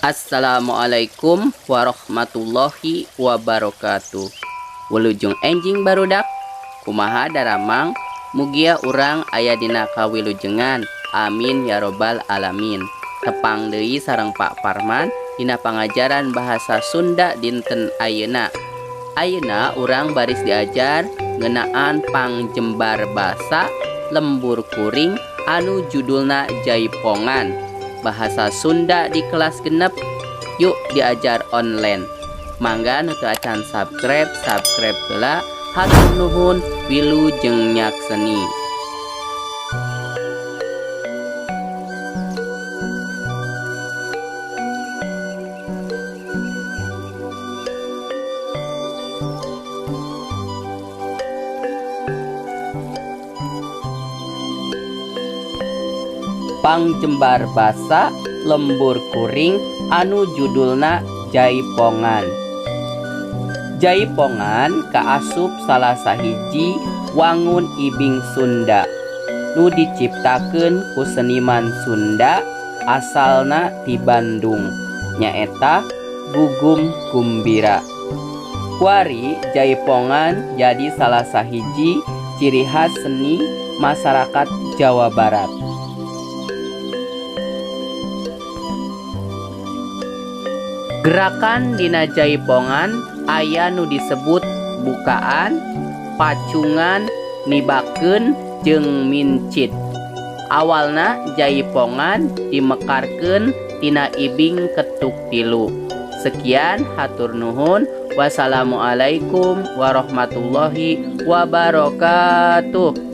Assalamualaikum warahmatullahi wabarakatuh. Wilujeng enjing barudak, kumaha daramang, mugia urang aya dina kawilujengan. Amin ya robbal alamin. Tepang deui sareng Pak Parman dina pangajaran bahasa Sunda dinten ayeuna. Ayeuna urang baris diajar ngeunaan pangjembar basa lembur kuring anu judulna Jaipongan. Bahasa Sunda di kelas genep, yuk diajar online. Mangga nu teu acan subscribe heula. Hatur nuhun, wilujeng nyakseni. Pangjembar basa lembur kuring anu judulna Jaipongan. Jaipongan kaasup salah sahiji wangun ibing Sunda nu diciptakeun ku seniman Sunda asalna ti Bandung, nyaeta Gugum Gumbira. Kuari Jaipongan jadi salah sahiji ciri khas seni masyarakat Jawa Barat. Gerakan dina Jaipongan aya nu disebut bukaan, pacungan, nibakeun, jeung mincit. Awalna Jaipongan dimekarkeun tina ibing ketuk tilu. Sekian, hatur nuhun. Wassalamualaikum warahmatullahi wabarakatuh.